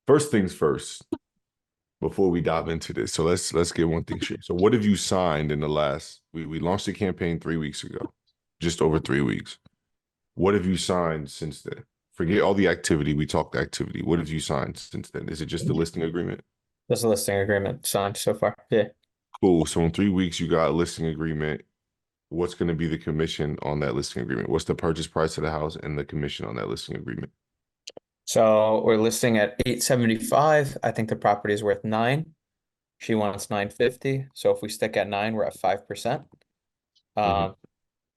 First things first, before we dive into this. So let's get one thing straight. So what have you signed in the last we launched the campaign 3 weeks ago, just over 3 weeks. What have you signed since then? Forget all the activity. We talked activity. What have you signed since then? Is it just the listing agreement? There's a listing agreement signed so far. Yeah. Cool. So in 3 weeks, you got a listing agreement. What's going to be the commission on that listing agreement? What's the purchase price of the house and the commission on that listing agreement? So we're listing at 875. I think the property is worth 9. She wants 950. So if we stick at 9, we're at 5%. Mhm. Um,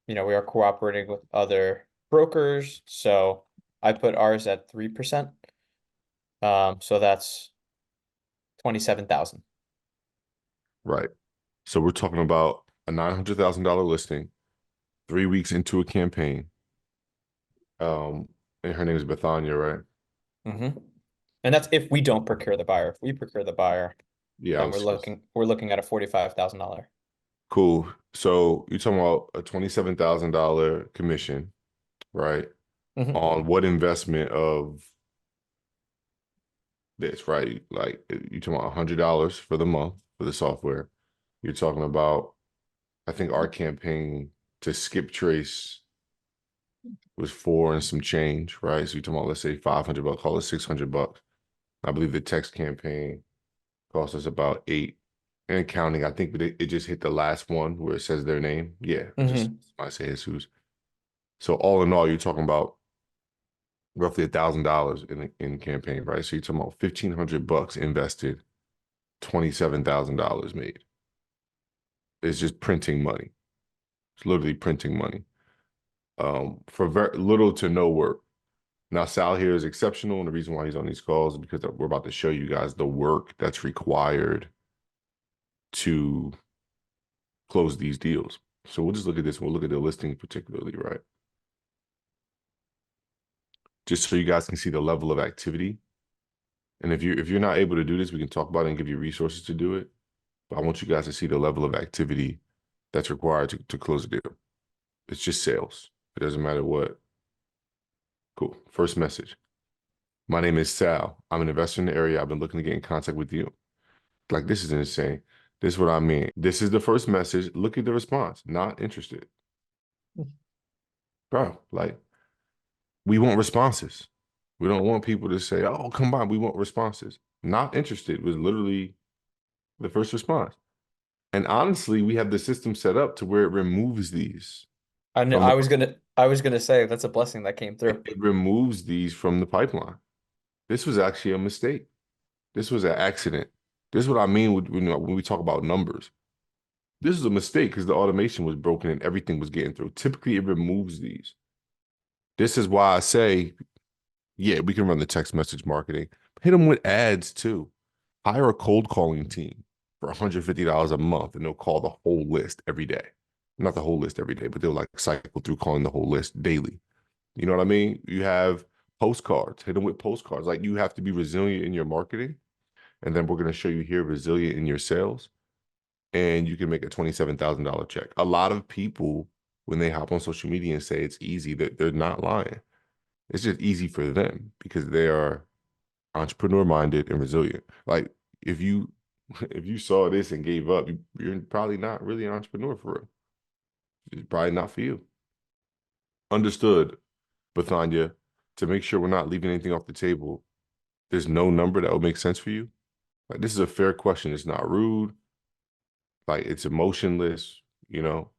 we are cooperating with other brokers. So I put ours at 3%. So that's 27,000. Right. So we're talking about a $900,000 listing, 3 weeks into a campaign. Um, and her name is Bethania, right? Mm-hmm. And that's if we don't procure the buyer. If we procure the buyer, Yeah, I then we're was looking at a $45,000. cool. So you're talking about a $27,000 commission, right? Mm-hmm. On what investment of this, right? Like you're talking about $100 for the month for the software. You're talking about, I think our campaign to skip trace was four and some change, right? So you're talking about, let's say $500, call it $600. I believe the text campaign cost us about eight and counting. I think it just hit the last one where it says their name. Yeah, just Mm-hmm. I say Jesus. So all in all, you're talking about roughly $1,000 in campaign, right? So you're talking about $1,500 invested, $27,000 made. It's just printing money. It's literally printing money. For very little to no work. Now Sal here is exceptional, and the reason why he's on these calls is because we're about to show you guys the work that's required to close these deals. So we'll just look at this. We'll look at the listing particularly, right? Just so you guys can see the level of activity. And if you're not able to do this, we can talk about it and give you resources to do it. But I want you guys to see the level of activity that's required to close a deal. It's just sales. It doesn't matter what. Cool. First message. My name is Sal. I'm an investor in the area. I've been looking to get in contact with you. Like, this is insane. This is what I mean. This is the first message. Look at the response. Not interested. Bro, like, we want responses. We don't want people to say, oh, come on, we want responses. Not interested was literally the first response. And honestly, we have the system set up to where it removes these I knew from the I was gonna say that's a blessing that came through. it removes these from the pipeline. This was actually a mistake. This was an accident. This is what I mean when we talk about numbers. This is a mistake because the automation was broken and everything was getting through. Typically, it removes these. This is why I say, yeah, we can run the text message marketing. Hit them with ads too. Hire a cold calling team for $150 a month and they'll call the whole list every day. Not the whole list every day, but they'll like cycle through calling the whole list daily. You know what I mean? You have postcards, hit them with postcards. Like you have to be resilient in your marketing. And then we're going to show you here resilient in your sales. And you can make a $27,000 check. A lot of people, when they hop on social media and say it's easy, that they're not lying. It's just easy for them because they are entrepreneur minded and resilient. Like if you if you saw this and gave up, you're probably not really an entrepreneur for real. It's probably not for you. Understood, Bethania. To make sure we're not leaving anything off the table, there's no number that would make sense for you. Like this is a fair question. It's not rude. Like it's emotionless. You know,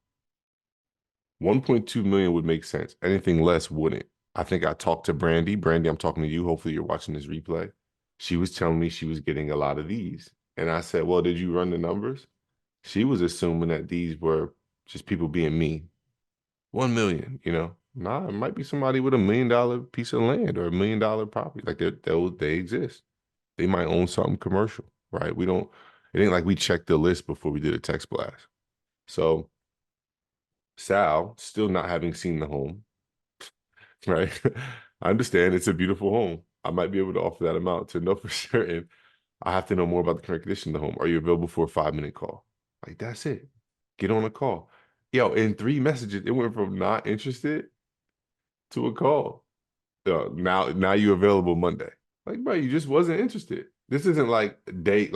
1.2 million would make sense. Anything less wouldn't. I think I talked to Brandy. Brandy, I'm talking to you. Hopefully you're watching this replay. She was telling me she was getting a lot of these. And I said, well, did you run the numbers? She was assuming that these were just people being mean. 1 million, you know. Nah, it might be somebody with $1 million piece of land or $1 million property. Like they exist. They might own something commercial, right? We don't, it ain't like we checked the list before we did a text blast. So Sal, still not having seen the home, right? I understand it's a beautiful home. I might be able to offer that amount to know for certain. I have to know more about the current condition of the home. Are you available for a 5-minute call? Like, that's it. Get on a call. Yo, in 3 messages, it went from not interested to a call. Now you available Monday. Like, bro, you just wasn't interested. This isn't like days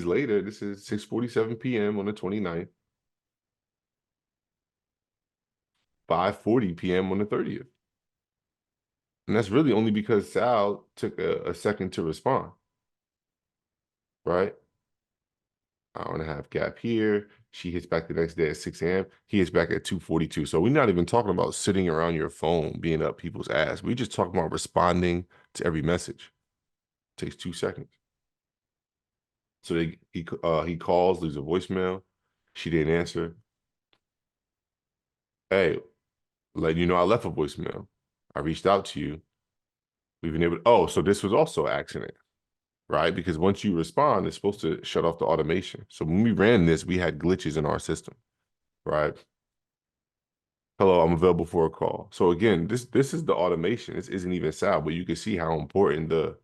later. This is 6:47 p.m. on the 29th, 5:40 p.m. on the 30th. And that's really only because Sal took a second to respond, right? Hour and a half gap here. She hits back the next day at 6 a.m. He hits back at 2:42. So we're not even talking about sitting around your phone being up people's ass. We just talking about responding to every message. Takes 2 seconds. So he calls, leaves a voicemail. She didn't answer. Hey, letting you know I left a voicemail. I reached out to you. We've been able to, oh, so this was also an accident, right? Because once you respond, it's supposed to shut off the automation. So when we ran this, we had glitches in our system, right? Hello, I'm available for a call. So again, this is the automation. This isn't even Sal, but you can see how important the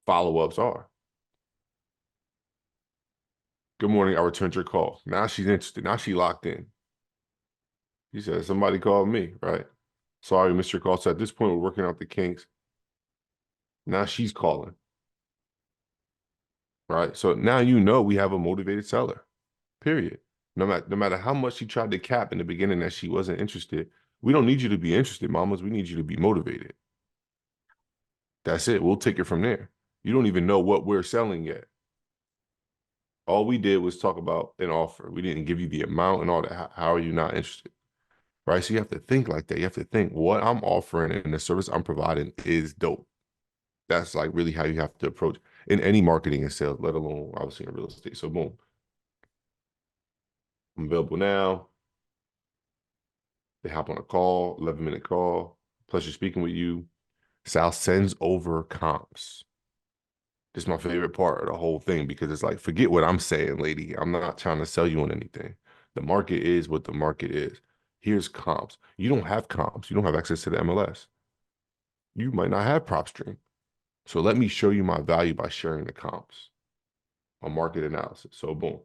follow-ups are. Good morning, I returned your call. Now she's interested. Now she locked in. He said, somebody called me, right? Sorry, missed your call. So at this point, we're working out the kinks. Now she's calling, right? So now you know we have a motivated seller, period. No matter how much she tried to cap in the beginning that she wasn't interested, we don't need you to be interested, mamas. We need you to be motivated. That's it. We'll take it from there. You don't even know what we're selling yet. All we did was talk about an offer. We didn't give you the amount and all that. How are you not interested? Right? So you have to think like that. You have to think what I'm offering and the service I'm providing is dope. That's like really how you have to approach in any marketing and sales, let alone obviously in real estate. So boom, I'm available now. They hop on a call, 11-minute call. Pleasure speaking with you. Sal sends over comps. This is my favorite part of the whole thing because it's like, forget what I'm saying, lady. I'm not trying to sell you on anything. The market is what the market is. Here's comps. You don't have comps. You don't have access to the MLS. You might not have prop stream. So let me show you my value by sharing the comps on market analysis. So boom.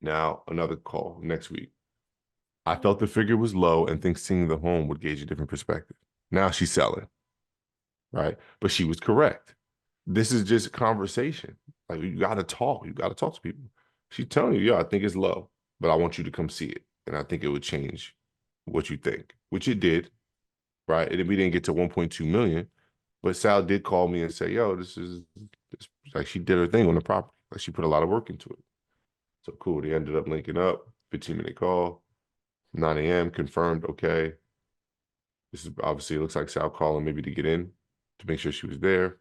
Now another call next week. I felt the figure was low and think seeing the home would gauge a different perspective. Now she's selling, right? But she was correct. This is just conversation. Like you got to talk. You got to talk to people. She's telling you, yeah, I think it's low, but I want you to come see it, and I think it would change what you think, which it did, right? And we didn't get to 1.2 million, but Sal did call me and say, yo, this like she did her thing on the property. Like she put a lot of work into it. So cool. They ended up linking up. 15-minute call. 9 a.m. confirmed. Okay. This is obviously, it looks like Sal calling maybe to get in to make sure she was there.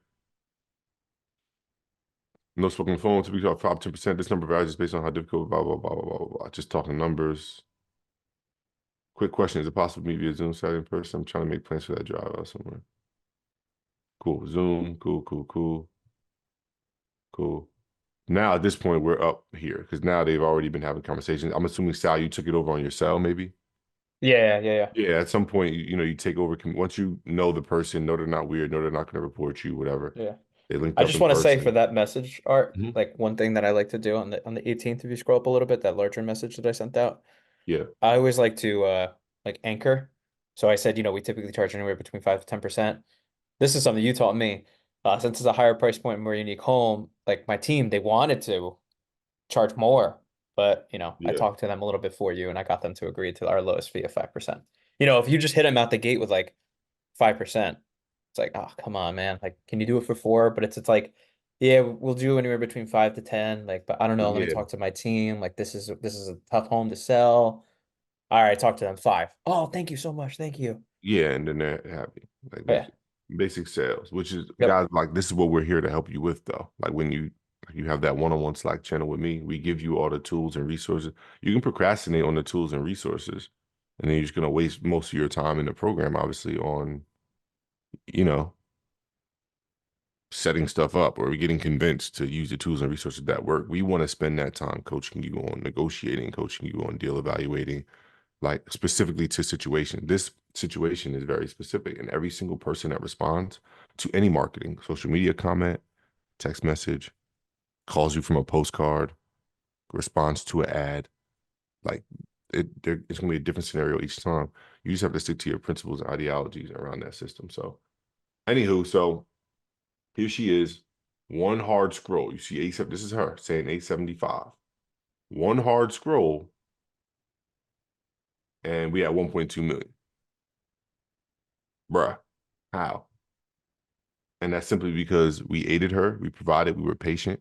No spoken on the phone to be talk 5-10%. This number varies based on how difficult, blah, blah, blah, blah, blah, blah, blah. Just talking numbers. Quick question. Is it possible to meet via Zoom Saturday in person? I'm trying to make plans for that drive out somewhere. Cool. Zoom. Cool, cool, cool. Cool. Now at this point, we're up here because now they've already been having conversations. I'm assuming, Sal, you took it over on your cell, maybe? Yeah. Yeah, at some point, you take over. Once you know the person, know they're not weird, know they're not going to report you, whatever. Yeah. They linked I up just in want to say for person. that message art, Mhm. like one thing that I like to do on the 18th, if you scroll up a little bit, that larger message that I sent out, Yeah, I always like to like anchor. So I said, we typically charge anywhere between 5 to 10%. This is something you taught me. Since it's a higher price point, more unique home, like my team, they wanted to charge more, but I yeah, talked to them a little bit for you and I got them to agree to our lowest fee of 5%. If you just hit them out the gate with like 5%, it's like, oh, come on, man. Like, can you do it for 4? But it's like, yeah, we'll do anywhere between 5 to 10. Like, but I don't know. Let me yeah, talk to my team. Like, this is a tough home to sell. All right, talk to them 5. Oh, thank you so much. Thank you. yeah. And then they're happy. Like Oh, yeah. basic sales, which is Yep. guys like this is what we're here to help you with, though. Like when you have that one-on-one Slack channel with me, we give you all the tools and resources. You can procrastinate on the tools and resources, and then you're just gonna waste most of your time in the program, obviously, on you know setting stuff up or getting convinced to use the tools and resources that work. We want to spend that time coaching you on negotiating, coaching you on deal evaluating, like specifically to situation. This situation is very specific, and every single person that responds to any marketing, social media comment, text message, calls you from a postcard, responds to an ad, like it's gonna be a different scenario each time. You just have to stick to your principles and ideologies around that system. So Anywho, so here she is, one hard scroll. You see this is her saying 875. One hard scroll, and we at 1.2 million. Bruh, how? And that's simply because we aided her, we provided, we were patient,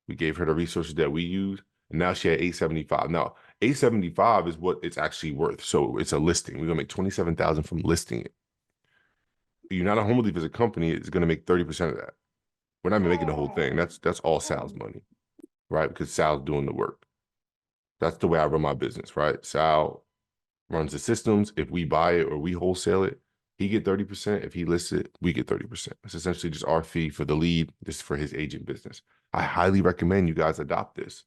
we gave her the resources that we use, and now she had 875. Now, 875 is what it's actually worth. So it's a listing. We're gonna make 27,000 from listing it. United Home Relief as a company is gonna make 30% of that. We're not even making the whole thing. That's all Sal's money, right? Because Sal's doing the work. That's the way I run my business, right? Sal runs the systems. If we buy it or we wholesale it, he get 30%. If he lists it, we get 30%. It's essentially just our fee for the lead, just for his agent business. I highly recommend you guys adopt this.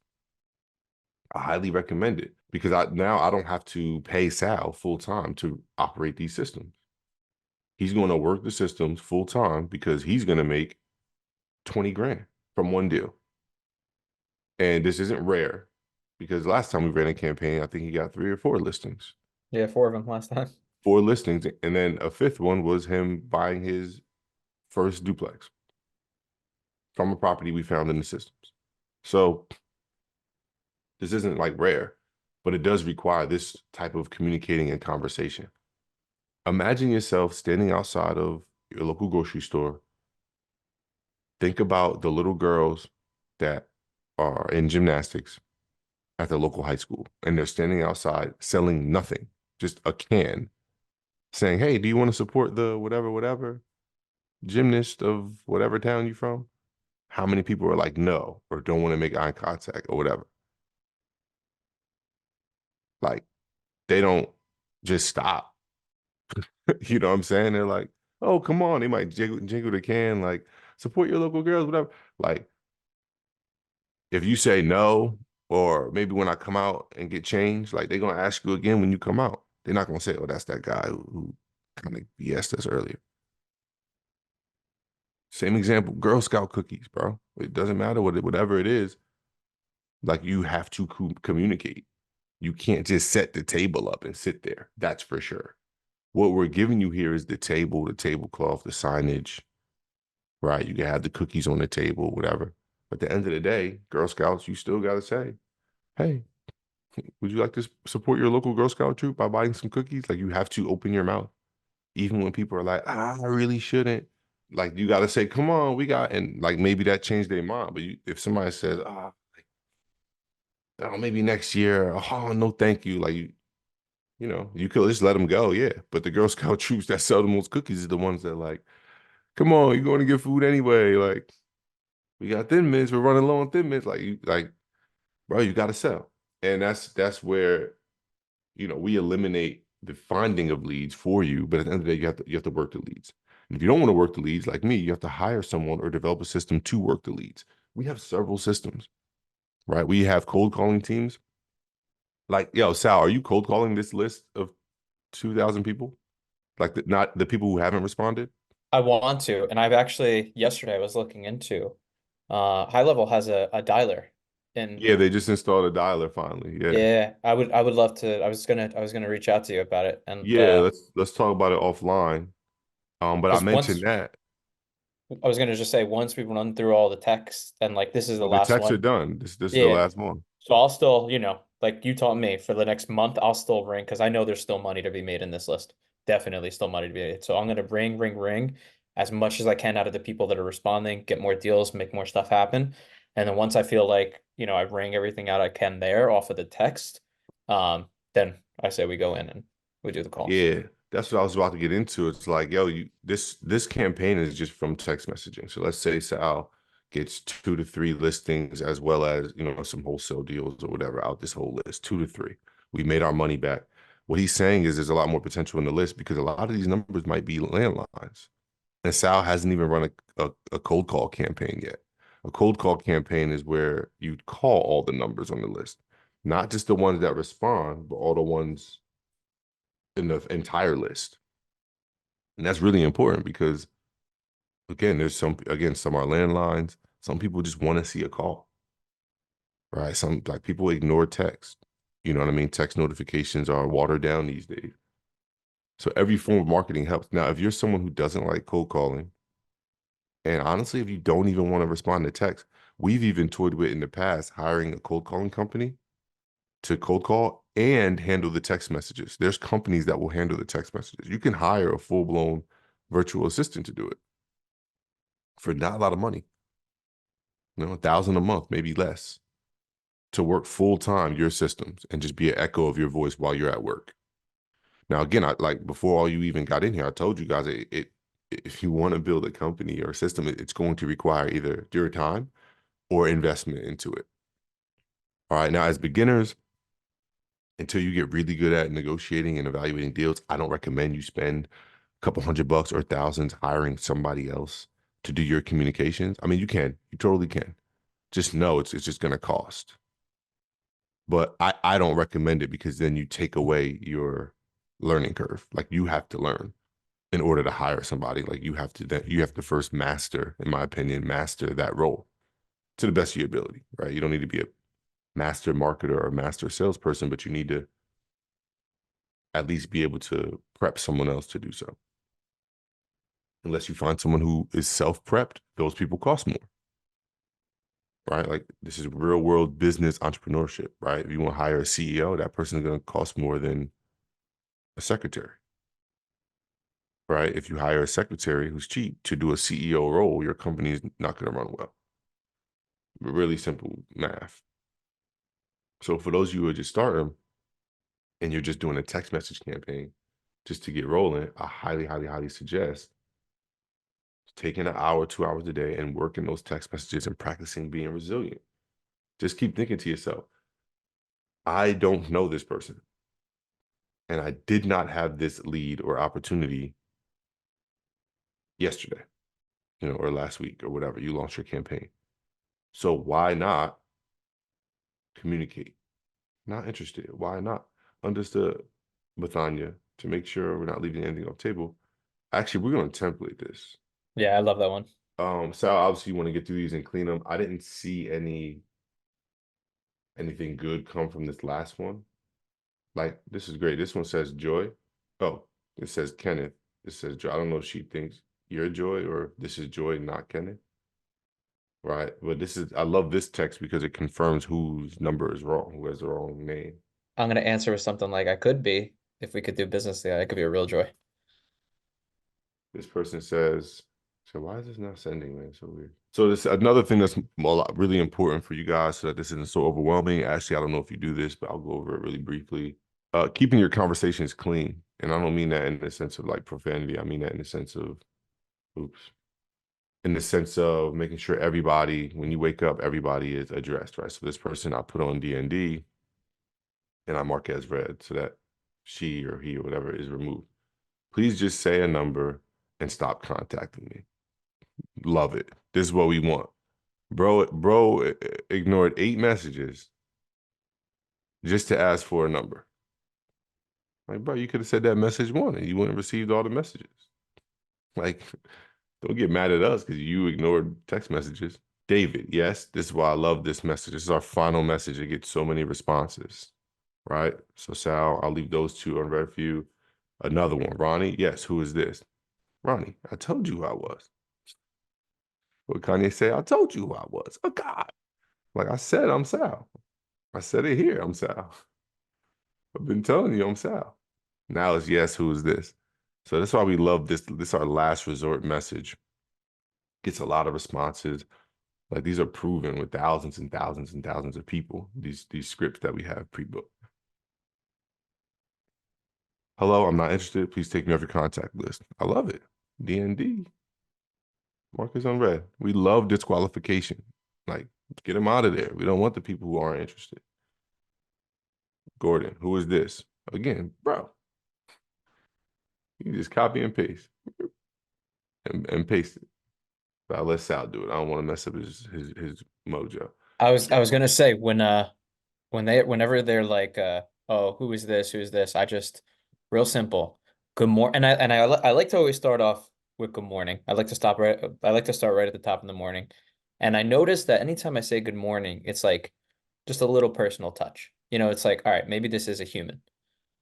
I highly recommend it because now I don't have to pay Sal full time to operate these systems. He's going to work the systems full time because he's going to make 20 grand from one deal. And this isn't rare because last time we ran a campaign, I think he got 3 or 4 listings. Yeah, 4 of them last time. 4 listings, and then a fifth one was him buying his first duplex from a property we found in the systems. So this isn't like rare, but it does require this type of communicating and conversation. Imagine yourself standing outside of your local grocery store. Think about the little girls that are in gymnastics at the local high school, and they're standing outside selling nothing, just a can, saying, "Hey, do you want to support the whatever gymnast of whatever town you from?" How many people are like no or don't want to make eye contact or whatever? Like they don't just stop. You know what I'm saying? They're like, oh, come on. They might jiggle the can, like support your local girls, whatever. Like if you say no, or maybe when I come out and get changed, like they're gonna ask you again when you come out. They're not gonna say, oh, that's that guy who kind of BS'd us earlier. Same example, Girl Scout cookies, bro. It doesn't matter whatever it is. Like you have to communicate. You can't just set the table up and sit there. That's for sure. What we're giving you here is the table, the tablecloth, the signage, right? You can have the cookies on the table, whatever. But at the end of the day, Girl Scouts, you still got to say, hey, would you like to support your local Girl Scout troop by buying some cookies? Like you have to open your mouth. Even when people are like, I really shouldn't. Like you got to say, come on, we got, and like maybe that changed their mind. But if somebody says, oh, maybe next year, oh, no, thank you. Like you could just let them go, yeah. But the Girl Scout troops that sell the most cookies are the ones that like, come on, you're going to get food anyway. Like, we got Thin Mints, we're running low on Thin Mints. Bro, you got to sell, and that's where we eliminate the finding of leads for you. But at the end of the day, you have to work the leads. And if you don't want to work the leads, like me, you have to hire someone or develop a system to work the leads. We have several systems, right? We have cold calling teams. Like, yo, Sal, are you cold calling this list of 2,000 people? Like not the people who haven't responded. I want to, and I've actually yesterday I was looking into High Level has a dialer. And Yeah, they just installed a dialer finally. Yeah, yeah, I would love to. I was gonna reach out to you about it. And yeah. Let's talk about it offline. But I because mentioned once that. I was gonna just say, once we run through all the texts, and like this is the Oh, the last texts are one. done. This is the Yeah. last one. So I'll still, like you taught me, for the next month, I'll still ring because I know there's still money to be made in this list. Definitely still money to be made. So I'm gonna ring, ring, ring as much as I can out of the people that are responding, get more deals, make more stuff happen. And then once I feel like, I rang everything out I can there off of the text, then I say we go in and we do the calls. Yeah, that's what I was about to get into. It's like, yo, this campaign is just from text messaging. So let's say Sal gets 2 to 3 listings as well as some wholesale deals or whatever out this whole list, 2 to 3. We made our money back. What he's saying is there's a lot more potential in the list because a lot of these numbers might be landlines. And Sal hasn't even run a cold call campaign yet. A cold call campaign is where you call all the numbers on the list, not just the ones that respond, but all the ones in the entire list. And that's really important because again, some are landlines. Some people just want to see a call, right? Some like people ignore text. You know what I mean? Text notifications are watered down these days. So every form of marketing helps. Now, if you're someone who doesn't like cold calling, and honestly, if you don't even want to respond to text, we've even toyed with in the past hiring a cold calling company to cold call and handle the text messages. There's companies that will handle the text messages. You can hire a full-blown virtual assistant to do it for not a lot of money, 1,000 a month, maybe less, to work full time your systems and just be an echo of your voice while you're at work. Now, again, I like before all you even got in here, I told you guys if you want to build a company or a system, it's going to require either your time or investment into it. All right. Now, as beginners, until you get really good at negotiating and evaluating deals, I don't recommend you spend a couple $100 or thousands hiring somebody else to do your communications. I mean, you totally can. Just know it's just going to cost. But I don't recommend it because then you take away your learning curve. Like you have to learn in order to hire somebody. Like you have to first master, in my opinion, master that role to the best of your ability, right? You don't need to be a master marketer or a master salesperson, but you need to at least be able to prep someone else to do so. Unless you find someone who is self-prepped, those people cost more, right? Like this is real world business entrepreneurship, right? If you want to hire a CEO, that person is going to cost more than a secretary, right? If you hire a secretary who's cheap to do a CEO role, your company is not going to run well. Really simple math. So for those of you who are just starting and you're just doing a text message campaign just to get rolling, I highly, highly, highly suggest taking an hour, 2 hours a day and working those text messages and practicing being resilient. Just keep thinking to yourself, I don't know this person. And I did not have this lead or opportunity yesterday, or last week or whatever. You launched your campaign. So why not communicate? Not interested. Why not? Understood, Bethania, to make sure we're not leaving anything off the table. Actually, we're going to template this. Yeah, I love that one. Sal, obviously you want to get through these and clean them. I didn't see anything good come from this last one. Like, this is great. This one says Joy. Oh, it says Kenneth. It says Joy. I don't know if she thinks you're Joy or this is Joy, not Kenneth. Right. But I love this text because it confirms whose number is wrong, who has the wrong name. I'm gonna answer with something like I could be if we could do business together. It could be a real joy. This person says, so why is this not sending, man? So weird. So this another thing that's really important for you guys so that this isn't so overwhelming. Actually, I don't know if you do this, but I'll go over it really briefly. Keeping your conversations clean. And I don't mean that in the sense of like profanity. I mean that in the sense of, oops, in the sense of making sure everybody, when you wake up, everybody is addressed, right? So this person I put on D&D and I mark it as read so that she or he or whatever is removed. Please just say a number and stop contacting me. Love it. This is what we want. Bro ignored 8 messages just to ask for a number. Like, bro, you could have said that message one and you wouldn't have received all the messages. Like, don't get mad at us because you ignored text messages. David, yes, this is why I love this message. This is our final message. It gets so many responses, right? So, Sal, I'll leave those two unread for you. Another one, Ronnie, yes, who is this? Ronnie, I told you who I was. What Kanye say? I told you who I was. Oh, God. Like I said, I'm Sal. I said it here, I'm Sal. I've been telling you I'm Sal. Now it's yes, who is this? So that's why we love this. This is our last resort message. Gets a lot of responses. Like these are proven with thousands and thousands and thousands of people. These scripts that we have pre-booked. Hello, I'm not interested. Please take me off your contact list. I love it. DND. Marcus unread. We love disqualification. Like, get them out of there. We don't want the people who aren't interested. Gordon, who is this? Again, bro. You just copy and paste and paste it. But I'll let Sal do it. I don't want to mess up his mojo. I was gonna say whenever they're like oh, who is this? Who is this? I just real simple. Good morning. I like to always start off with good morning. I like to start right at the top in the morning. And I noticed that anytime I say good morning, it's like just a little personal touch. It's like, all right, maybe this is a human.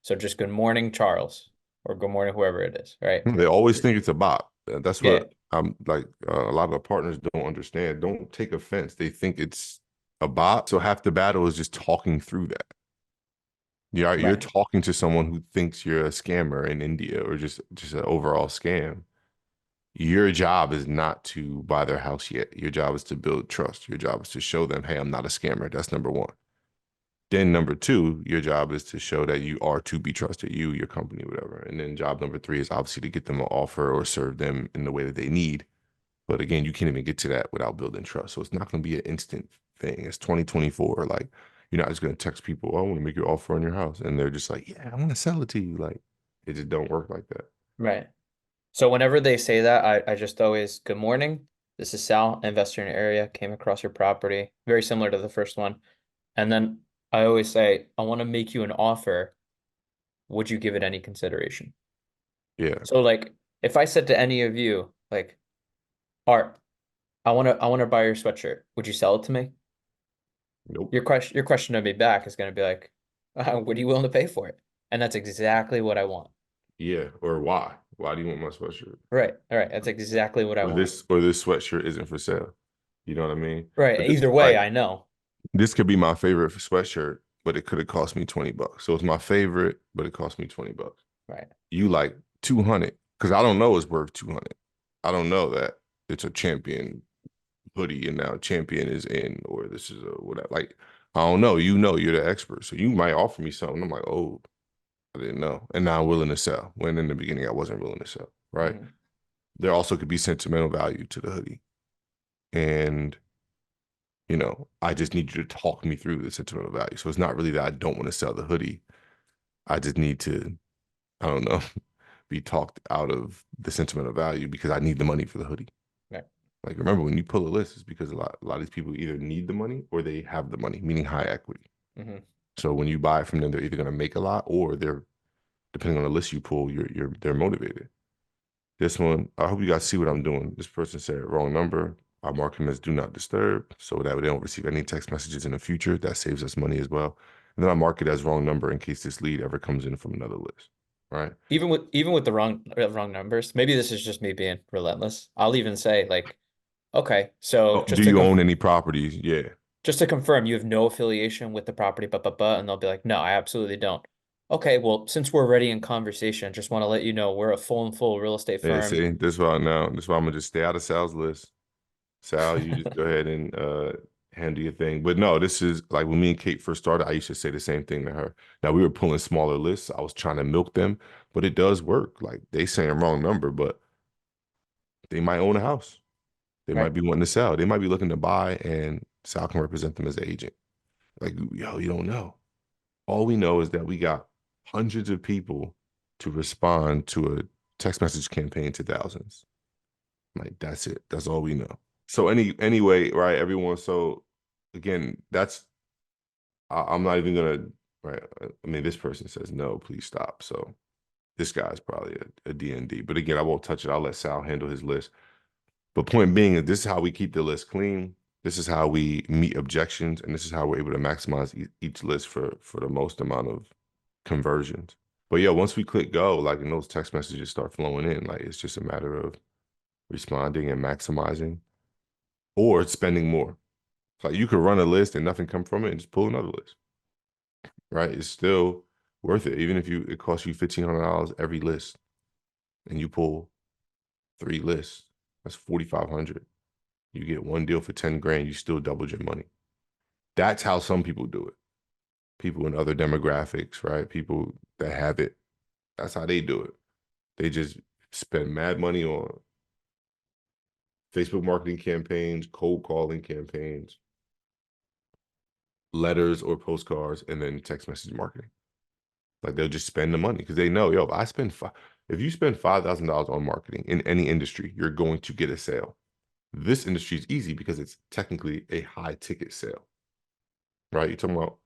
So just good morning, Charles. or good morning, whoever it is, right? They always think it's a bot. That's Yeah, what I'm like. A lot of the partners don't understand. Don't take offense. They think it's a bot. So half the battle is just talking through that. You're right, talking to someone who thinks you're a scammer in India or just an overall scam. Your job is not to buy their house yet. Your job is to build trust. Your job is to show them, hey, I'm not a scammer. That's number one. Then number two, your job is to show that you are to be trusted, you, your company, whatever. And then job number three is obviously to get them an offer or serve them in the way that they need. But again, you can't even get to that without building trust. So it's not going to be an instant thing. It's 2024. Like you're not just going to text people, oh, I want to make your offer on your house. And they're just like, yeah, I want to sell it to you. Like it just don't work like that. right. So whenever they say that, I just always, good morning. This is Sal, investor in your area, came across your property, very similar to the first one. And then I always say, I want to make you an offer. Would you give it any consideration? Yeah. So like if I said to any of you, like, Art, I want to buy your sweatshirt. Would you sell it to me? Nope. Your question to me back is going to be like, what are you willing to pay for it? And that's exactly what I want. Yeah. Or why? Why do you want my sweatshirt? Right. All right. That's exactly what I want. Or this sweatshirt isn't for sale. You know what I mean? Right. But this Either is way, like I know. this could be my favorite sweatshirt, but it could have cost me $20. So it's my favorite, but it cost me $20. Right. You like 200 because I don't know it's worth 200. I don't know that it's a champion hoodie and now champion is in or this is a whatever. Like I don't know. You know, you're the expert, so you might offer me something. I'm like, oh, I didn't know, and now I'm willing to sell. When in the beginning I wasn't willing to sell. Right. Hmm. There also could be sentimental value to the hoodie, and I just need you to talk me through the sentimental value. So it's not really that I don't want to sell the hoodie. I just need to, I don't know, be talked out of the sentimental value because I need the money for the hoodie. Right. Like remember when you pull a list, it's because a lot of these people either need the money or they have the money, meaning high equity. Hmm. So when you buy it from them, they're either going to make a lot or they're depending on the list you pull, they're motivated. This one, I hope you guys see what I'm doing. This person said wrong number. I mark him as do not disturb so that way they don't receive any text messages in the future. That saves us money as well. And then I mark it as wrong number in case this lead ever comes in from another list. Right. Even with the wrong numbers, maybe this is just me being relentless. I'll even say like, okay, so Oh, do you own any properties? Yeah. just to confirm, you have no affiliation with the property, and they'll be like, no, I absolutely don't. Okay, well, since we're already in conversation, just want to let you know we're a full real estate Yeah, firm. see, this is why now. This is why I'm gonna just stay out of Sal's list. Sal, you just go ahead and handle your thing. But no, this is like when me and Kate first started, I used to say the same thing to her. Now we were pulling smaller lists. I was trying to milk them, but it does work. Like they saying wrong number, but they might own a house. They might Right. be wanting to sell. They might be looking to buy, and Sal can represent them as an agent. Like, yo, you don't know. All we know is that we got hundreds of people to respond to a text message campaign to thousands. Like that's it. That's all we know. So anyway, right, everyone. So again, I'm not even gonna right. I mean, this person says no, please stop. So this guy's probably a DND. But again, I won't touch it. I'll let Sal handle his list. But point being is this is how we keep the list clean. This is how we meet objections, and this is how we're able to maximize each list for the most amount of conversions. But yeah, once we click go, like and those text messages start flowing in, like it's just a matter of responding and maximizing or spending more. Like you could run a list and nothing come from it and just pull another list, right? It's still worth it. Even if it costs you $1,500 every list and you pull 3 lists, that's 4,500. You get one deal for 10 grand, you still doubled your money. That's how some people do it. People in other demographics, right? People that have it, that's how they do it. They just spend mad money on Facebook marketing campaigns, cold calling campaigns, letters or postcards, and then text message marketing. Like they'll just spend the money because they know, yo, if you spend $5,000 on marketing in any industry, you're going to get a sale. This industry is easy because it's technically a high ticket sale, right? You're talking about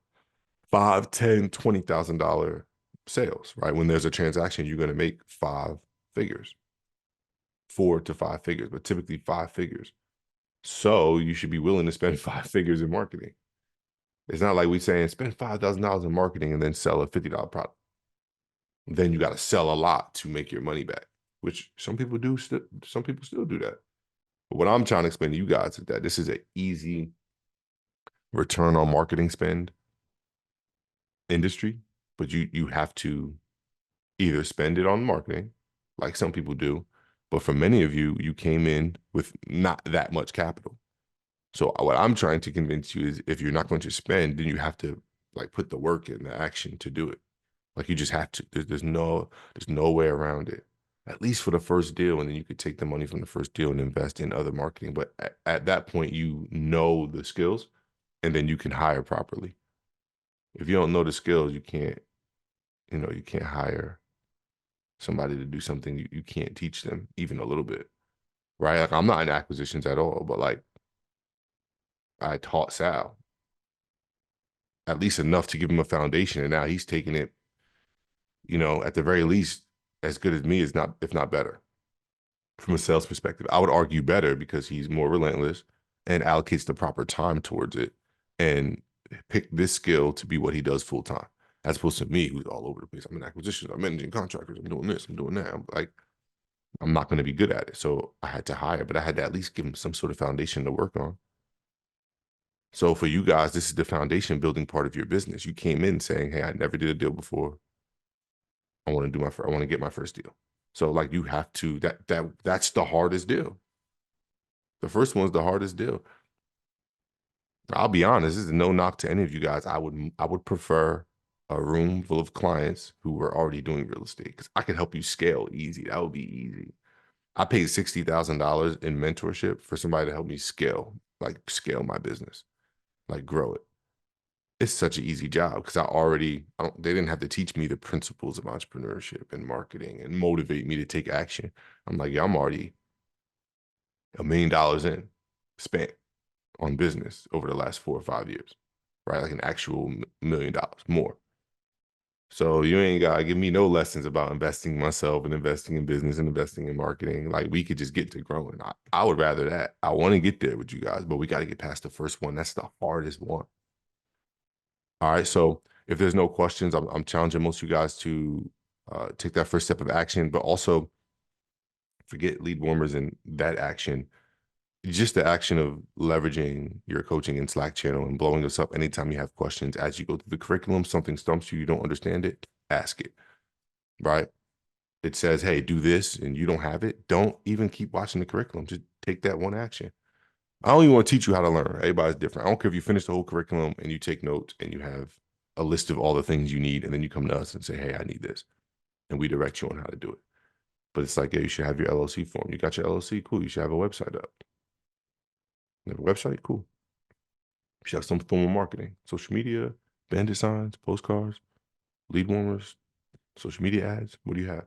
5, 10, $20,000 sales, right? When there's a transaction, you're going to make 5 figures, 4 to 5 figures, but typically 5 figures. So you should be willing to spend 5 figures in marketing. It's not like we saying spend $5,000 in marketing and then sell a $50 product. Then you got to sell a lot to make your money back, which some people do. Some people still do that. But what I'm trying to explain to you guys is that this is an easy return on marketing spend industry, but you have to either spend it on marketing, like some people do, but for many of you, you came in with not that much capital. So what I'm trying to convince you is if you're not going to spend, then you have to like put the work in the action to do it. Like you just have to. There's no way around it. At least for the first deal, and then you could take the money from the first deal and invest in other marketing. But at that point, you know the skills, and then you can hire properly. If you don't know the skills, you can't. You can't hire somebody to do something you can't teach them even a little bit, right? Like I'm not in acquisitions at all, but like I taught Sal at least enough to give him a foundation, and now he's taking it, at the very least, as good as me, is not, if not better. From a sales perspective, I would argue better because he's more relentless and allocates the proper time towards it and pick this skill to be what he does full time, as opposed to me, who's all over the place. I'm in acquisitions, I'm managing contractors, I'm doing this, I'm doing that. I'm like, I'm not going to be good at it. So I had to hire, but I had to at least give him some sort of foundation to work on. So for you guys, this is the foundation building part of your business. You came in saying, "Hey, I never did a deal before. I want to I want to get my first deal." So like you have to that's the hardest deal. The first one's the hardest deal. I'll be honest, this is no knock to any of you guys. I would prefer a room full of clients who were already doing real estate because I could help you scale easy. That would be easy. I paid $60,000 in mentorship for somebody to help me scale my business, like grow it. It's such an easy job because they didn't have to teach me the principles of entrepreneurship and marketing and motivate me to take action. I'm like, yeah, I'm already $1 million in spent on business over the last 4 or 5 years, right? Like an actual $1 million more. So you ain't gotta give me no lessons about investing myself and investing in business and investing in marketing. Like we could just get to growing. I would rather that. I want to get there with you guys, but we got to get past the first one. That's the hardest one. All right. So if there's no questions, I'm challenging most of you guys to take that first step of action, but also forget lead warmers and that action. Just the action of leveraging your coaching and Slack channel and blowing us up anytime you have questions as you go through the curriculum, something stumps you, you don't understand it, ask it, right? It says, hey, do this, and you don't have it. Don't even keep watching the curriculum. Just take that one action. I don't even want to teach you how to learn. Everybody's different. I don't care if you finish the whole curriculum and you take notes and you have a list of all the things you need, and then you come to us and say, hey, I need this. And we direct you on how to do it. But it's like, yeah, you should have your LLC form. You got your LLC? Cool. You should have a website up. You have a website? Cool. You should have some form of marketing, social media, bandit signs, postcards, lead warmers, social media ads. What do you have?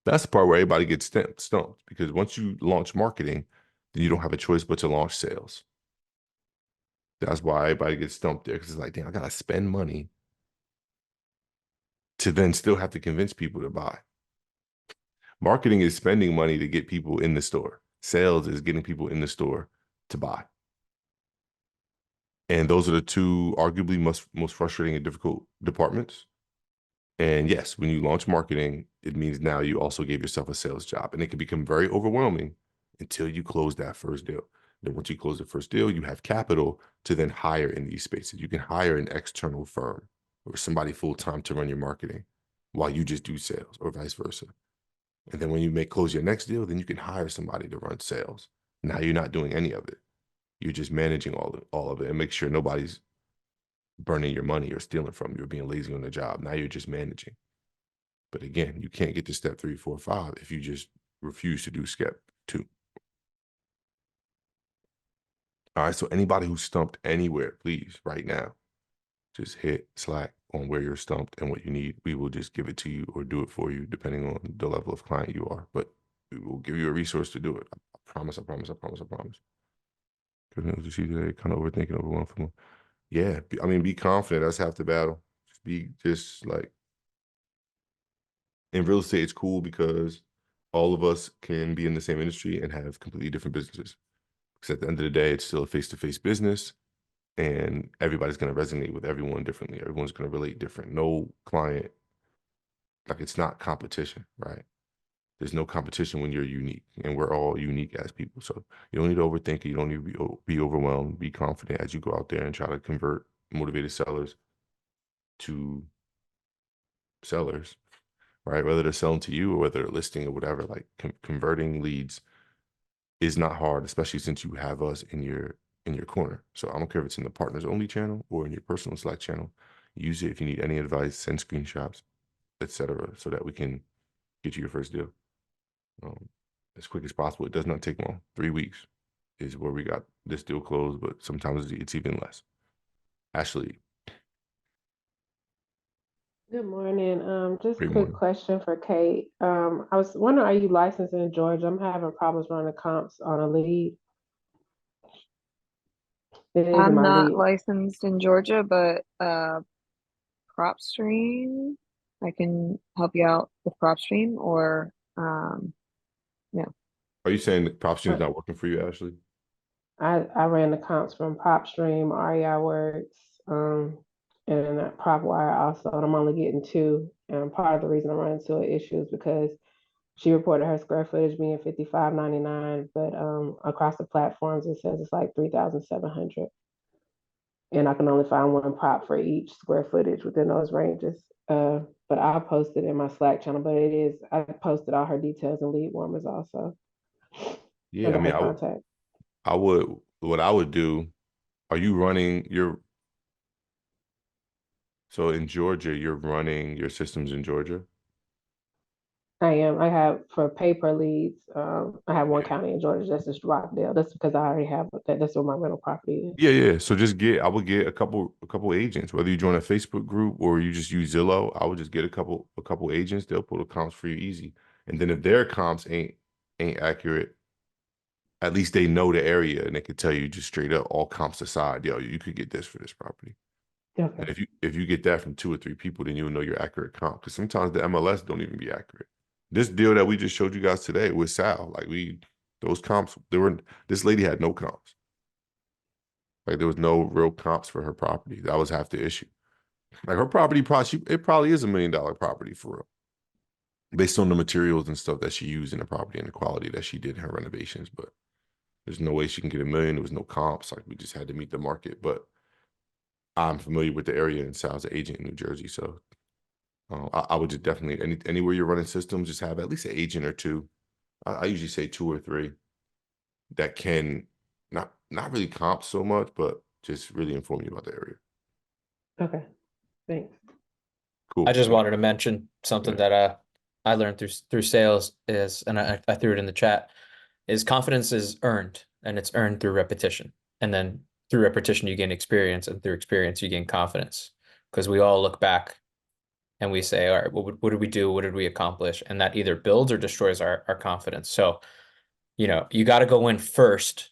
That's the part where everybody gets stumped because once you launch marketing, then you don't have a choice but to launch sales. That's why everybody gets stumped there because it's like, damn, I gotta spend money to then still have to convince people to buy. Marketing is spending money to get people in the store. Sales is getting people in the store to buy. And those are the two arguably most frustrating and difficult departments. And yes, when you launch marketing, it means now you also gave yourself a sales job. And it can become very overwhelming until you close that first deal. Then once you close the first deal, you have capital to then hire in these spaces. You can hire an external firm or somebody full-time to run your marketing while you just do sales or vice versa. And then when you close your next deal, then you can hire somebody to run sales. Now you're not doing any of it. You're just managing all of it and make sure nobody's burning your money or stealing from you or being lazy on the job. Now you're just managing. But again, you can't get to step 3, 4, 5 if you just refuse to do step 2. All right. So anybody who's stumped anywhere, please, right now, just hit Slack on where you're stumped and what you need. We will just give it to you or do it for you, depending on the level of client you are. But we will give you a resource to do it. I promise, I promise, I promise, I promise. Good news to see today. Kind of overthinking over one for one. Yeah. I mean, be confident. That's half the battle. Just like in real estate, it's cool because all of us can be in the same industry and have completely different businesses. Because at the end of the day, it's still a face-to-face business and everybody's going to resonate with everyone differently. Everyone's going to relate different. No client, Like it's not competition, right? There's no competition when you're unique, and we're all unique as people. So you don't need to overthink it. You don't need to be overwhelmed. Be confident as you go out there and try to convert motivated sellers to sellers, right? Whether they're selling to you or whether they're listing or whatever, like converting leads is not hard, especially since you have us in your corner. So I don't care if it's in the partners only channel or in your personal Slack channel. Use it if you need any advice, send screenshots, etc., so that we can get you your first deal um, as quick as possible. It does not take long. 3 weeks is where we got this deal closed, but sometimes it's even less. Ashley, Good morning. Just a great quick morning. question for Kate. I was wondering, are you licensed in Georgia? I'm having problems running comps on a lead. It is in I'm my not lead. licensed in Georgia, but PropStream, I can help you out with PropStream or yeah. Are you saying that PropStream is Uh, not working for you, Ashley? I ran the comps from PropStream, REI Works, and PropWire also, and I'm only getting two. And part of the reason I'm running into an issue is because she reported her square footage being 55.99, but across the platforms it says it's like 3,700. And I can only find one prop for each square footage within those ranges. But I'll post it in my Slack channel. But I posted all her details and lead warmers also Yeah, I under mean, her contact. what I would do. Are you running your so in Georgia? You're running your systems in Georgia. I am. I have for paper leads. I have one Yeah. county in Georgia. That's just Rockdale. That's because I already have that. That's where my rental property is. Yeah, yeah. So just I would get a couple agents, whether you join a Facebook group or you just use Zillow. I would just get a couple agents. They'll pull the comps for you easy. And then if their comps ain't accurate, at least they know the area and they could tell you just straight up all comps aside, yo, you could get this for this property. And Okay. if you get that from two or three people, then you'll know your accurate comp. Because sometimes the MLS don't even be accurate. This deal that we just showed you guys today with Sal, like those comps, this lady had no comps. Like there was no real comps for her property. That was half the issue. Like her property it probably is $1 million property for real, based on the materials and stuff that she used in the property and the quality that she did in her renovations. But there's no way she can get 1 million. There was no comps. Like we just had to meet the market. But I'm familiar with the area and Sal's an agent in New Jersey, so I would just definitely anywhere you're running systems, just have at least an agent or two. I usually say two or three that can not really comp so much, but just really inform you about the area. Okay. Thanks. I Cool. just wanted to mention something Yeah. that I learned through sales is, and I threw it in the chat, is confidence is earned, and it's earned through repetition. And then through repetition you gain experience, and through experience you gain confidence. Because we all look back and we say, all right, what did we do? What did we accomplish? And that either builds or destroys our confidence. So, you got to go in first,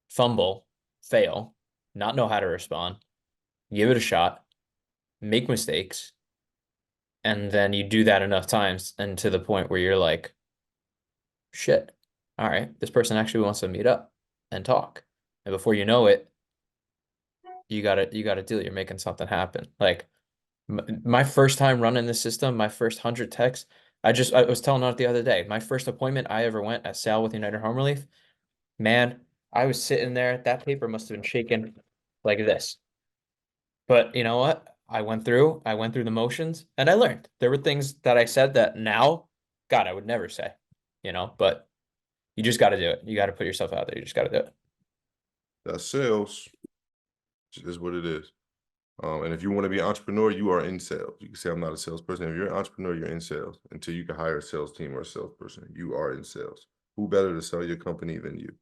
fumble, fail, not know how to respond, give it a shot, make mistakes, and then you do that enough times and to the point where you're like, shit, all right, this person actually wants to meet up and talk. And before you know it, you got a deal. You're making something happen. Like my first time running the system, my first 100 texts, I was telling her the other day, my first appointment I ever went at Sal with United Home Relief, man, I was sitting there, that paper must have been shaking like this. But you know what? I went through the motions and I learned. There were things that I said that now, God, I would never say, but you just got to do it. You got to put yourself out there. You just got to do it. That's sales. It is what it is. And if you want to be an entrepreneur, you are in sales. You can say I'm not a salesperson. If you're an entrepreneur, you're in sales. Until you can hire a sales team or a salesperson, you are in sales. Who better to sell your company than you?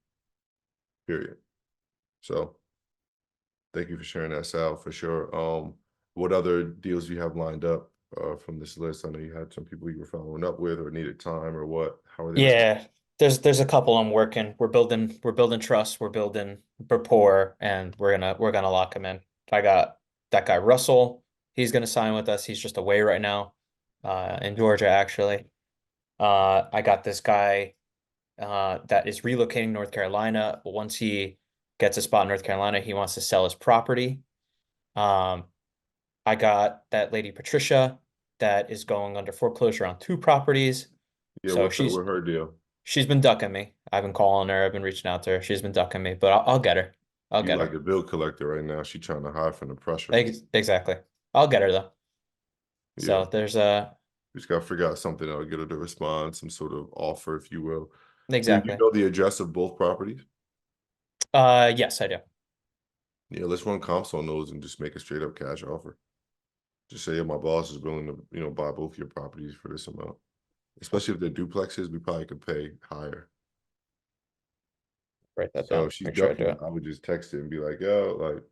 Period. So thank you for sharing that, Sal, for sure. What other deals do you have lined up from this list? I know you had some people you were following up with or needed time or what. How are they looking? Yeah, there's a couple I'm working. We're building trust, we're building rapport, and we're gonna lock him in. I got that guy Russell. He's gonna sign with us. He's just away right now, in Georgia actually. I got this guy that is relocating North Carolina. Once he gets a spot in North Carolina, he wants to sell his property. Um, I got that lady Patricia. that is going under foreclosure on 2 properties. Yeah, So what's with her deal? she's been ducking me. I've been calling her, I've been reaching out to her. She's been ducking me, but I'll get her. I'll She get like her. a bill collector right now. She trying to hide from the pressure. Exactly. I'll get her though. Yeah, So there's a we just gotta figure out something that'll get her to respond, some sort of offer, if you will. Do you exactly. know the address of both properties? Yes, I do. Yeah, let's run comps on those and just make a straight up cash offer. Just say, yeah, my boss is willing to, buy both your properties for this amount. Especially if they're duplexes, we probably could pay higher. Write that So down. if she's Make sure I do ducking, it. I would just text her and be like, yo, like,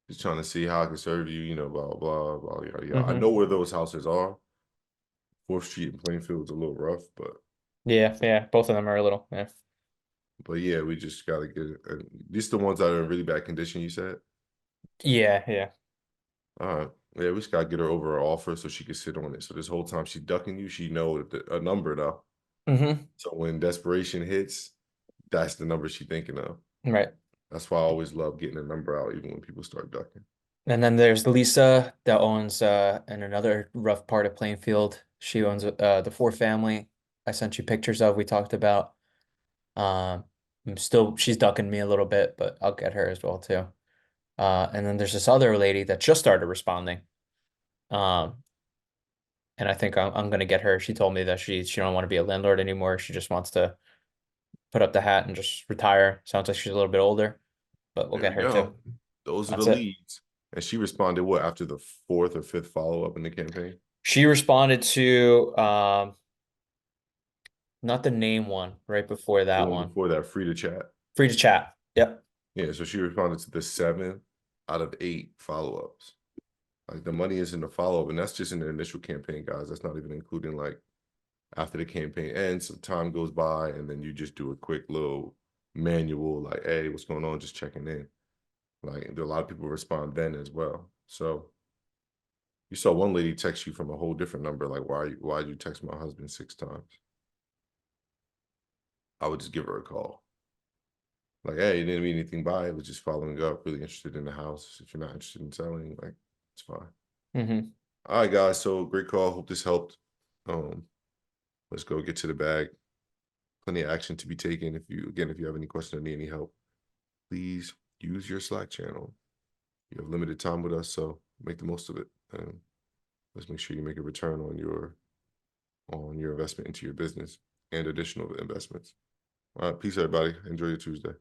just trying to see how I can serve you, blah, blah, blah, yada, yada. I Mhm. know where those houses are. 4th Street and Plainfield's a little rough, Yeah, yeah. Both of them are a little, yeah. but yeah, we just gotta get it. And these the ones that are in really bad condition, you said? Yeah, yeah. All right. Yeah, we just gotta get her over her offer so she can sit on it. So this whole time she's ducking you, she know a number though. Mm-hmm. So when desperation hits, that's the number she's thinking of. Right. That's why I always love getting a number out, even when people start ducking. And then there's Lisa that owns in another rough part of Plainfield. She owns the 4 family I sent you pictures of, we talked about. She's ducking me a little bit, but I'll get her as well too. And then there's this other lady that just started responding. Um, and I think I'm gonna get her. She told me that she don't want to be a landlord anymore. She just wants to put up the hat and just retire. Sounds like she's a little bit older, but we'll There get we her too. go. Those are the That's it. leads. And she responded what after the 4th or 5th follow-up in the campaign? She responded to not the name one, right before The that one one. before that, free to chat. Free to chat. Yep. Yeah, so she responded to the 7 out of 8 follow-ups. Like the money is in the follow-up, and that's just in the initial campaign, guys. That's not even including like after the campaign ends, some time goes by, and then you just do a quick little manual, like, hey, what's going on? Just checking in. Like a lot of people respond then as well. So you saw one lady text you from a whole different number, like, why'd you text my husband 6 times? I would just give her a call. Like, hey, you didn't mean anything by it, was just following up, really interested in the house. If you're not interested in selling, like, it's fine. Mm-hmm. All right, guys. So great call. Hope this helped. Let's go get to the bag. Plenty of action to be taken. If you have any questions or need any help, please use your Slack channel. You have limited time with us, so make the most of it. And let's make sure you make a return on your investment into your business and additional investments. All right, peace, everybody. Enjoy your Tuesday.